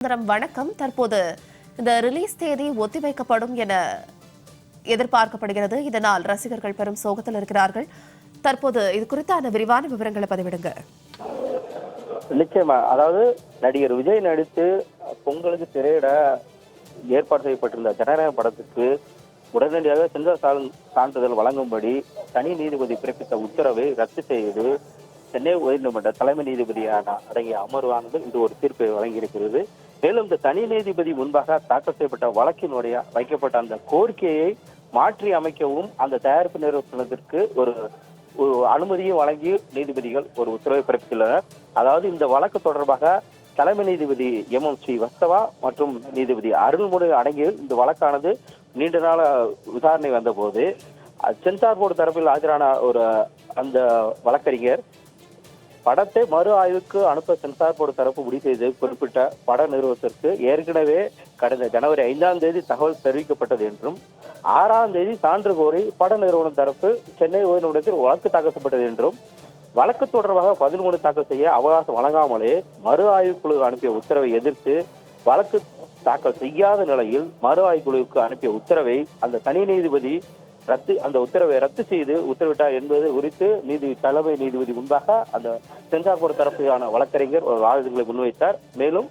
வணக்கம். தற்போது இந்த ரிலீஸ் தேதி ஒத்திவைக்கப்படும் என எதிர்பார்க்கப்படுகிறது. இதனால் ரசிகர்கள் பெரும் சோகத்தில் இருக்கிறார்கள். தற்போது இது குறித்தான விரிவான விவரங்களை பதிவிடுங்க. நிச்சயமா, அதாவது நடிகர் விஜய் நடித்து பொங்கலுக்கு திரையிட ஏற்பாடு செய்யப்பட்டிருந்த ஜனநாயக படத்துக்கு உடனடியாக சென்சார் சான்றிதழ் வழங்கும்படி தனி நீதிபதி பிறப்பித்த உத்தரவை ரத்து செய்து சென்னை உயர்நீதிமன்ற தலைமை நீதிபதியான அடங்கிய அமர்வானது இன்று ஒரு தீர்ப்பை வழங்கியிருக்கிறது. மேலும் இந்த தனி நீதிபதி முன்பாக தாக்கல் செய்யப்பட்ட வழக்கினுடைய வைக்கப்பட்ட அந்த கோரிக்கையை மாற்றி அமைக்கவும் அந்த தயாரிப்பு நிறுவனத்திற்கு ஒரு அனுமதியை வழங்கி நீதிபதிகள் ஒரு உத்தரவை பிறப்பித்துள்ளனர். அதாவது இந்த வழக்கு தொடர்பாக தலைமை நீதிபதி எம்.எம். ஸ்ரீவத்சவா மற்றும் நீதிபதி அருள்மொழி அடங்கிய இந்த வழக்கானது நீண்ட நாள விசாரணை வந்தபோது சென்சார் போர்டு தரப்பில் ஆஜரான அந்த வழக்கறிஞர் படத்தை மறு ஆய்வுக்கு அனுப்ப சென்சார் போர்டு தரப்பு முடிவு செய்து குறிப்பிட்ட பட நிறுவனத்திற்கு ஏற்கனவே கடந்த ஜனவரி 5ஆம் தேதி தகவல் தெரிவிக்கப்பட்டது என்றும் 6ஆம் தேதி சான்று கோரி பட நிறுவனம் தரப்பு சென்னை உயர்நீதிமன்றத்தில் வழக்கு தாக்கல் செய்யப்பட்டது என்றும் வழக்கு தொடர்பாக பதில் மனு தாக்கல் செய்ய அவகாசம் வழங்காமலே மறு ஆய்வுக்குழு அனுப்பிய உத்தரவை எதிர்த்து வழக்கு தாக்கல் செய்யாத நிலையில் மறு ஆய்வுக்குழுவுக்கு அனுப்பிய உத்தரவை அந்த தனி நீதிபதி அந்த உத்தரவை ரத்து செய்து உத்தரவிட்டார் என்பது குறித்து தலைமை நீதிபதி முன்பாக அந்த சென்சார் போர்டு தரப்பிலான வழக்கறிஞர் ஒரு வாதங்களை முன்வைத்தார். மேலும்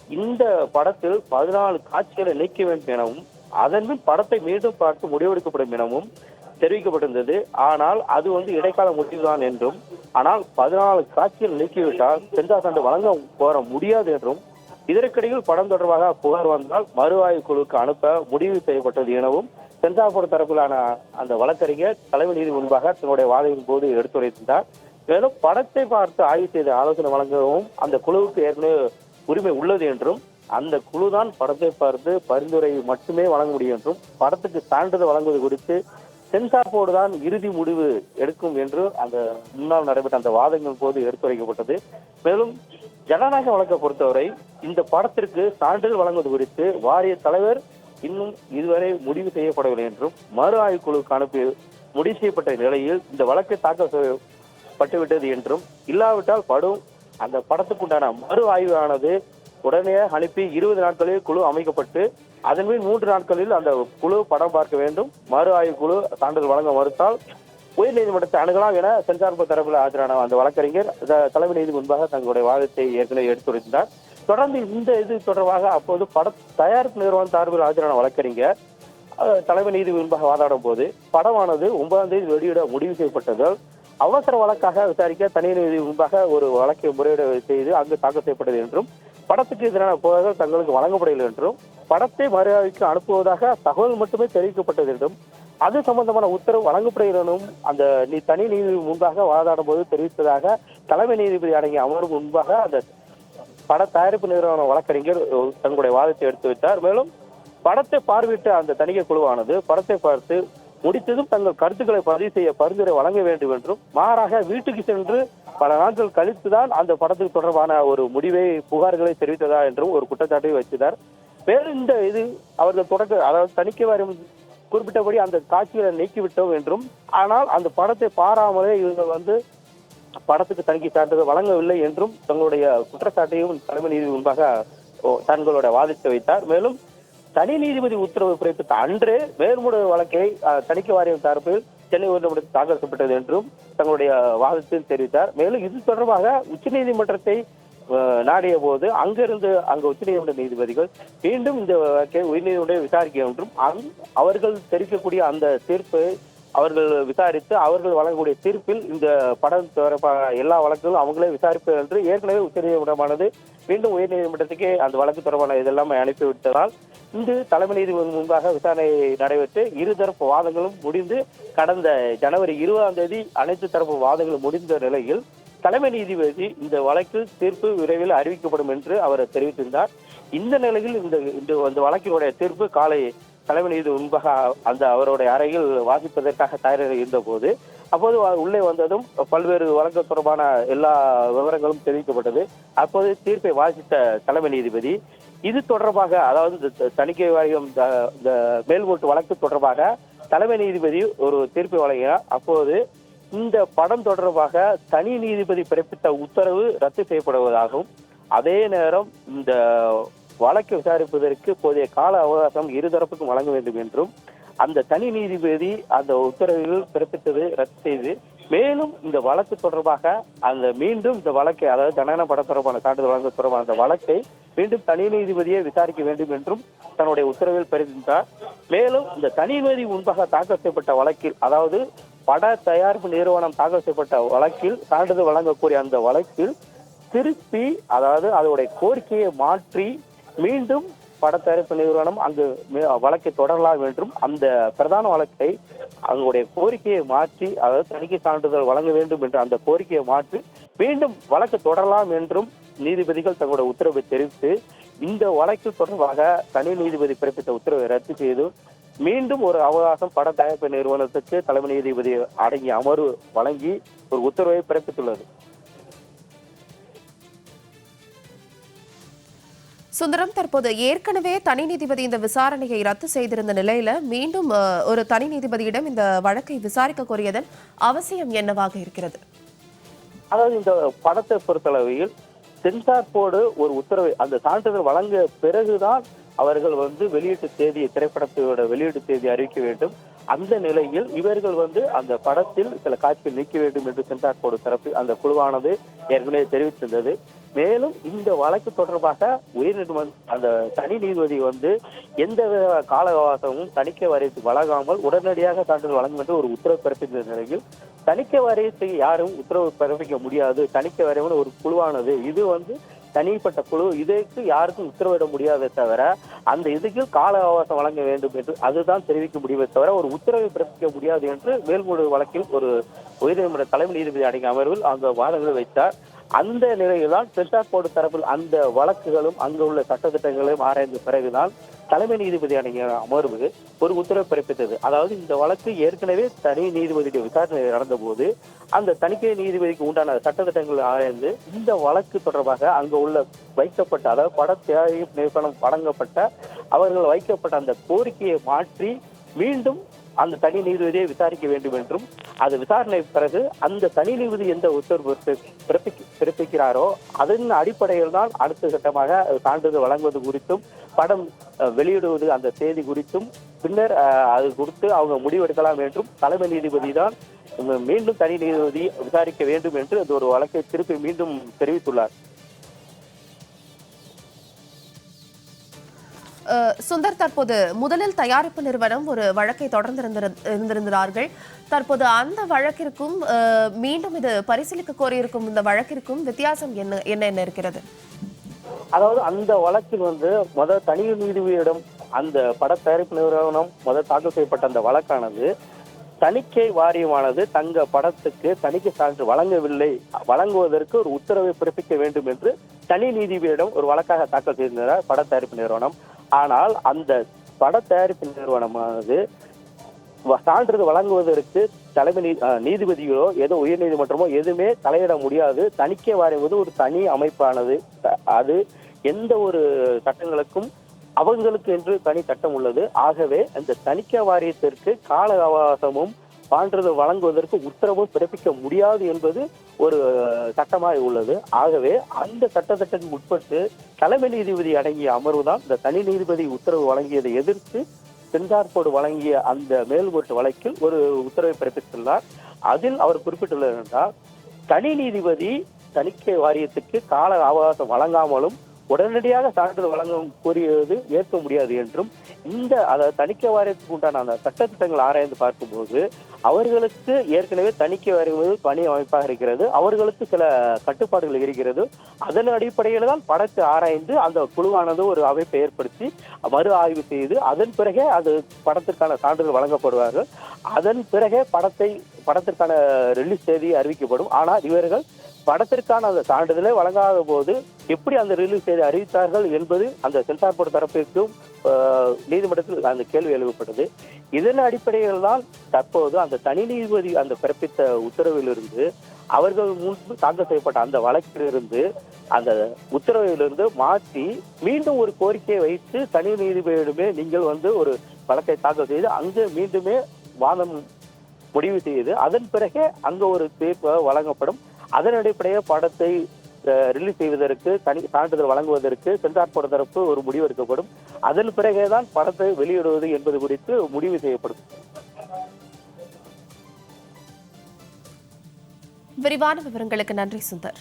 இந்த படத்தில் 14 காட்சிகளை நீக்க வேண்டும் எனவும் அதன் பின் படத்தை மீண்டும் பார்த்து முடிவெடுக்கப்படும் எனவும் தெரிவிக்கப்பட்டிருந்தது. ஆனால் அது இடைக்கால முடிவுதான் என்றும், ஆனால் 14 காட்சிகள் நீக்கிவிட்டால் சென்சார் சான்று வழங்க கோர முடியாது என்றும், இதற்கிடையில் படம் தொடர்பாக புகார் வந்தால் மறு ஆய்வு குழுவுக்கு அனுப்ப முடிவு செய்யப்பட்டது எனவும் சென்சார் போர்டு தரப்பிலான அந்த வழக்கறிஞர் தலைமை நீதி முன்பாக தன்னுடைய வாதத்தின் போது எடுத்துரைத்தார். மேலும் படத்தை பார்த்து ஆய்வு செய்து ஆலோசனை வழங்கவும் அந்த குழுவுக்கு ஏற்கனவே உரிமை உள்ளது என்றும், அந்த குழுதான் படத்தை பார்த்து பரிந்துரை மட்டுமே வழங்க முடியும் என்றும், படத்துக்கு சான்றிதழ் வழங்குவது குறித்து சென்சார் போர்டு தான் இறுதி முடிவு எடுக்கும் என்று அந்த முன்னால் நடைபெற்ற அந்த வாதங்கள் போது எடுத்துரைக்கப்பட்டது. மேலும் ஜனநாயக வழக்கை பொறுத்தவரை இந்த படத்திற்கு சான்றிதழ் வழங்குவது குறித்து வாரிய தலைவர் இன்னும் இதுவரை முடிவு செய்யப்படவில்லை என்றும், மறு ஆய்வு குழுவுக்கு அனுப்பி முடிவு செய்யப்பட்ட நிலையில் இந்த வழக்கை தாக்கல் செய்யப்பட்டுவிட்டது என்றும், இல்லாவிட்டால் அந்த படத்துக்குண்டான மறு ஆய்வானது உடனே அனுப்பி 20 நாட்களில் குழு அமைக்கப்பட்டு அதன் பின் 3 நாட்களில் அந்த குழு படம் பார்க்க வேண்டும். மறு ஆய்வு குழு சான்றிதழ் வழங்க மறுத்தால் உயர்நீதிமன்றத்தை அணுகலாம் என சென்சார் போர்டு தரப்பில் ஆஜரான அந்த வழக்கறிஞர் தலைமை நீதி முன்பாக தங்களுடைய வாதத்தை ஏற்கனவே எடுத்துரைத்தார். தொடர்ந்து இந்த தொடர்பாக அப்போது பட தயாரிப்பு நிறுவனம் சார்பில் ஆஜரான வழக்கறிஞர் தலைமை நீதி முன்பாக வாதாடும் போது படமானது 9ஆம் தேதி வெளியிட முடிவு செய்யப்பட்டதால் அவசர வழக்காக விசாரிக்க தனி நீதி முன்பாக ஒரு வழக்கை முறையீடு செய்து அங்கு தாக்கல் செய்யப்பட்டது என்றும், படத்துக்கு எதிரான புகார்கள் தங்களுக்கு வழங்கப்படவில்லை என்றும், படத்தை மறு ஆய்வுக்கு அனுப்புவதாக தகவல் மட்டுமே தெரிவிக்கப்பட்டது என்றும், அது சம்பந்தமான உத்தரவு வழங்கப்படவில்லை என்றும் அந்த தனி நீதி முன்பாக வாதாடும் போது தெரிவித்ததாக தலைமை நீதிபதி அடங்கிய அமர்வு முன்பாக அந்த பட தயாரிப்பு நிறுவன வழக்கறிஞர் தங்களுடைய வாதத்தை எடுத்து வைத்தார். மேலும் படத்தை பார்வையிட்ட அந்த தணிக்கை குழுவானது படத்தை பார்த்து முடித்ததும் தங்கள் கருத்துக்களை பதிவு செய்ய பரிந்துரை வழங்க வேண்டும் என்றும், மாறாக வீட்டுக்கு சென்று பல நாட்கள் கழித்துதான் அந்த படத்துக்கு தொடர்பான ஒரு புகார்களை தெரிவித்ததா என்றும் ஒரு குற்றச்சாட்டை வைத்தார். மேலும் இந்த அவர்கள் அதாவது தணிக்கை வாரியம் குறிப்பிட்டபடி அந்த காட்சிகளை நீக்கிவிட்டோம் என்றும், ஆனால் அந்த படத்தை பாராமலே இவர்கள் படத்துக்கு தணிக்கை சான்றிதழ் வழங்கவில்லை என்றும் தங்களுடைய குற்றச்சாட்டையும் தலைமை நீதி முன்பாக தங்களுடைய வாதித்து வைத்தார். மேலும் தனி நீதிபதி உத்தரவு பிறப்பித்த அன்றே மேல்முறை வழக்கை தணிக்கை வாரியம் தரப்பில் சென்னை உயர்நீதிமன்றத்தில் தாக்கல் செய்யப்பட்டது என்றும் தங்களுடைய வாதத்தில் தெரிவித்தார். மேலும் இது தொடர்பாக உச்சநீதிமன்றத்தை நாடிய போது அங்கிருந்து உச்சநீதிமன்ற நீதிபதிகள் மீண்டும் இந்த வழக்கை உயர்நீதிமன்றம் விசாரிக்க என்றும், அவர்கள் தெரிவிக்கக்கூடிய அந்த தீர்ப்பை அவர்கள் விசாரித்து அவர்கள் வழங்கக்கூடிய தீர்ப்பில் இந்த படம் தொடர்பாக எல்லா வழக்குகளும் அவங்களே விசாரிப்பது என்று ஏற்கனவே உச்சநீதிமன்றமானது மீண்டும் உயர்நீதிமன்றத்துக்கே அந்த வழக்கு தொடர்பான இதெல்லாம் அனுப்பிவிட்டதால் இன்று தலைமை நீதிபதி முன்பாக விசாரணை நடைபெற்று இருதரப்பு வாதங்களும் முடிந்து கடந்த ஜனவரி 20ஆம் தேதி அனைத்து தரப்பு வாதங்களும் முடிந்த நிலையில் தலைமை நீதிபதி இந்த வழக்கில் தீர்ப்பு விரைவில் அறிவிக்கப்படும் என்று அவர் தெரிவித்திருந்தார். இந்த நிலையில் இந்த வழக்கினுடைய தீர்ப்பு காலை தலைமை நீதி முன்பாக அவருடைய அறையில் வாசிப்பதற்காக தயாராக இருந்த போது அப்போது உள்ளே வந்ததும் பல்வேறு வழக்கு தொடர்பான எல்லா விவரங்களும் தெரிவிக்கப்பட்டது. அப்போது தீர்ப்பை வாசித்த தலைமை நீதிபதி இது தொடர்பாக, அதாவது தணிக்கை வாரியம் இந்த மேல்முறையீட்டு வழக்கு தொடர்பாக தலைமை நீதிபதி ஒரு தீர்ப்பை வழங்கினார். அப்போது இந்த படம் தொடர்பாக தனி நீதிபதி பிறப்பித்த உத்தரவு ரத்து செய்யப்படுவதாகவும், அதே நேரம் இந்த வழக்கை விசாரிப்பதற்கு போதிய கால அவகாசம் இருதரப்புக்கும் வழங்க வேண்டும் என்றும் அந்த தனி நீதிபதி அந்த உத்தரவில் பிறப்பித்தது ரத்து செய்து மேலும் இந்த வழக்கு தொடர்பாக அந்த மீண்டும் இந்த வழக்கை, அதாவது ஜனன படம் தொடர்பான சான்றிதழ் வழங்க தொடர்பான அந்த வழக்கை மீண்டும் தனி நீதிபதியை விசாரிக்க வேண்டும் என்றும் தன்னுடைய உத்தரவில் பிறப்பித்தார். மேலும் இந்த தனி நீதிபதி முன்பாக தாக்கல் செய்யப்பட்ட வழக்கில், அதாவது பட தயாரிப்பு நிறுவனம் தாக்கல் செய்யப்பட்ட வழக்கில் சான்றிதழ் வழங்கக்கூடிய அந்த வழக்கில் திருப்பி, அதாவது அதோடைய கோரிக்கையை மாற்றி மீண்டும் பட தயாரிப்பு நிறுவனம் அங்கு வழக்கை தொடரலாம் என்றும் அந்த பிரதான வழக்கை அவங்களுடைய கோரிக்கையை மாற்றி, அதாவது தணிக்கை சான்றிதழ் வழங்க வேண்டும் என்ற அந்த கோரிக்கையை மாற்றி மீண்டும் வழக்கு தொடரலாம் என்றும் நீதிபதிகள் தங்களுடைய உத்தரவை தெரிவித்து இந்த வழக்கில் தொடர்பாக தனி நீதிபதி பிறப்பித்த உத்தரவை ரத்து செய்து மீண்டும் ஒரு அவகாசம் பட தயாரிப்பு நிறுவனத்துக்கு தலைமை நீதிபதி அடங்கிய அமர்வு வழங்கி ஒரு உத்தரவை பிறப்பித்துள்ளது. சுந்தரம், தற்போது ஏற்கனவே தனி நீதிபதி இந்த விசாரணையை ரத்து செய்திருந்த நிலையில மீண்டும் ஒரு தனி நீதிபதியிடம் இந்த வழக்கை விசாரிக்க கோரியதன் அவசியம் என்னவாக இருக்கிறது? அதாவது இந்த படத்தை பொறுத்தளவில் சென்சார் போர்டு ஒரு உத்தரவை, அந்த சான்றிதழ் வழங்க பிறகுதான் அவர்கள் வெளியீட்டு தேதியை, திரைப்படத்தோட வெளியீட்டு தேதி அறிவிக்க வேண்டும். அந்த நிலையில் இவர்கள் அந்த படத்தில் சில காட்சிகள் நீக்க வேண்டும் என்று சென்சார் போர்டு தரப்பு அந்த குழுவானது ஏற்கனவே தெரிவித்திருந்தது. மேலும் இந்த வழக்கு தொடர்பாக உயர்நீதிமன்ற அந்த தனி நீதிபதி எந்த கால அவகாசமும் தணிக்கை வாரியத்துக்கு வழங்காமல் உடனடியாக சான்றிதழ் வழங்கும் என்று ஒரு உத்தரவு பிறப்பித்த நிலையில் தணிக்கை வாரியத்துக்கு யாரும் உத்தரவு பிறப்பிக்க முடியாது. தணிக்கை வாரியம் ஒரு குழுவானது, இது தனிப்பட்ட குழு, இதற்கு யாருக்கும் உத்தரவிட முடியாதே தவிர அந்த இதுக்கு கால அவகாசம் வழங்க வேண்டும் என்று அதுதான் தெரிவிக்க முடியுமே தவிர ஒரு உத்தரவை பிறப்பிக்க முடியாது என்று மேல்முறை வழக்கில் ஒரு உயர்நீதிமன்ற தலைமை நீதிபதி அடங்கிய அமர்வில் அந்த வாதங்களை வைத்தார். அந்த நிலையில்தான் சென்சார் போர்டு தரப்பில் அந்த வழக்குகளும் அங்கு உள்ள சட்டத்திட்டங்களையும் ஆராய்ந்த பிறகுதான் தலைமை நீதிபதி அடங்கிய அமர்வு ஒரு உத்தரவு பிறப்பித்தது. அதாவது இந்த வழக்கு ஏற்கனவே தனி நீதிபதியுடைய விசாரணை நடந்த போது அந்த தணிக்கை நீதிபதிக்கு உண்டான சட்டத்திட்டங்களை ஆராய்ந்து இந்த வழக்கு தொடர்பாக அங்கு உள்ள வைக்கப்பட்ட, அதாவது பட தயாரிப்பு நிறுவனம் வழங்கப்பட்ட அவர்கள் வைக்கப்பட்ட அந்த கோரிக்கையை மாற்றி மீண்டும் அந்த தனி நீதிபதியை விசாரிக்க வேண்டும் என்றும் அது விசாரணை பிறகு அந்த தனி நீதிபதி எந்த உத்தரவு பிறப்பிக்கிறாரோ அதன் அடிப்படையில் தான் அடுத்த கட்டமாக சான்றிதழ் வழங்குவது குறித்தும் படம் வெளியிடுவது அந்த தேதி குறித்தும் பின்னர் அது குறித்து அவங்க முடிவெடுக்கலாம் என்றும் தலைமை நீதிபதி தான் மீண்டும் தனி நீதிபதி விசாரிக்க வேண்டும் என்று அது ஒரு வழக்கை திருப்பி மீண்டும் தெரிவித்துள்ளார். சுந்தர், தற்போது முதலில் தயாரிப்பு நிறுவனம் ஒரு வழக்கை தொடர்ந்து இருந்திருந்தார்கள். தற்போது அந்த வழக்கிற்கும் மீண்டும் இது பரிசீலிக்க கோரியிருக்கும் இந்த வழக்கிற்கும் வித்தியாசம் என்ன இருக்கிறது? அதாவது அந்த வழக்கில் முதல் தனி நீதிபதியிடம் அந்த பட தயாரிப்பு நிறுவனம் தாக்கல் செய்யப்பட்ட அந்த வழக்கானது தணிக்கை வாரியமானது தங்க படத்துக்கு தணிக்கை சான்று வழங்கவில்லை, வழங்குவதற்கு ஒரு உத்தரவை பிறப்பிக்க வேண்டும் என்று தனி நீதிபதியிடம் ஒரு வழக்காக தாக்கல் செய்திருந்தார் பட தயாரிப்பு நிறுவனம். ஆனால் அந்த பட தயாரிப்பு நிறுவனமானது சான்றிதழ் வழங்குவதற்கு தலைமை நீதிபதிகளோ ஏதோ உயர் நீதிமன்றமோ எதுவுமே தலையிட முடியாது. தணிக்கை வாரியம் ஒரு தனி அமைப்பானது, அது எந்த ஒரு சட்டங்களுக்கும் அவங்களுக்கு என்று தனி சட்டம் உள்ளது. ஆகவே அந்த தணிக்கை வாரியத்திற்கு கால அவகாசமும் சான்றிதழ் வழங்குவதற்கு உத்தரவும் பிறப்பிக்க முடியாது என்பது ஒரு சட்டமாக உள்ளது. ஆகவே அந்த சட்டத்திட்டத்துக்கு உட்பட்டு தலைமை நீதிபதி அடங்கிய அமர்வு தான் இந்த தனி நீதிபதி உத்தரவு வழங்கியதை எதிர்த்து சென்சார் போர்டு வழங்கிய அந்த மேல்முறையீட்டு வழக்கில் ஒரு உத்தரவை பிறப்பித்துள்ளார். அதில் அவர் குறிப்பிட்டுள்ளது என்றால், தனி நீதிபதி தணிக்கை வாரியத்துக்கு கால அவகாசம் வழங்காமலும் உடனடியாக சான்றிதழ் வழங்க கூறியது ஏற்க முடியாது என்றும், இந்த தணிக்கை வாரியத்துக்கு உண்டான அந்த சட்டத்திட்டங்கள் ஆராய்ந்து பார்க்கும்போது அவர்களுக்கு ஏற்கனவே தணிக்கை வாரியம் பணி அமைப்பாக இருக்கிறது, அவர்களுக்கு சில கட்டுப்பாடுகள் இருக்கிறது. அதன் அடிப்படையில் தான் படத்தை ஆராய்ந்து அந்த குழுவானது ஒரு அமைப்பை ஏற்படுத்தி மறு ஆய்வு செய்து அதன் பிறகே அது படத்திற்கான சான்றிதழ் வழங்கப்படுவார்கள். அதன் பிறகே படத்திற்கான ரிலீஸ் தேதி அறிவிக்கப்படும். ஆனால் இவர்கள் படத்திற்கான அந்த சான்றிதழை வழங்காத போது எப்படி அந்த ரிலீஸ் தேதி அறிவித்தார்கள் என்பது அந்த சென்சார் போர்டு தரப்பிற்கும் நீதிமன்றத்தில் அந்த கேள்வி எழுப்பப்பட்டது. இதன் அடிப்படையில் தான் தற்போது அந்த தனி நீதிபதி அந்த பிறப்பித்த உத்தரவிலிருந்து அவர்கள் முன்பு தாக்கல் செய்யப்பட்ட அந்த வழக்கிலிருந்து அந்த உத்தரவிலிருந்து மாற்றி மீண்டும் ஒரு கோரிக்கையை வைத்து தனி நீதிபதியிடமே நீங்கள் ஒரு வழக்கை தாக்கல் செய்து அங்கு மீண்டுமே வாதம் முடிவு செய்து அதன் பிறகே அங்கு ஒரு தீர்ப்பு வழங்கப்படும். அதன் அடிப்படையே படத்தை ரிலீஸ் செய்வதற்கு சான்றிதழ் வழங்குவதற்கு சென்சார் போர்டு தரப்பு ஒரு முடிவு எடுக்கப்படும். அதன் பிறகேதான் படத்தை வெளியிடுவது என்பது குறித்து முடிவு செய்யப்படும். விரிவான விவரங்களுக்கு நன்றி சுந்தர்.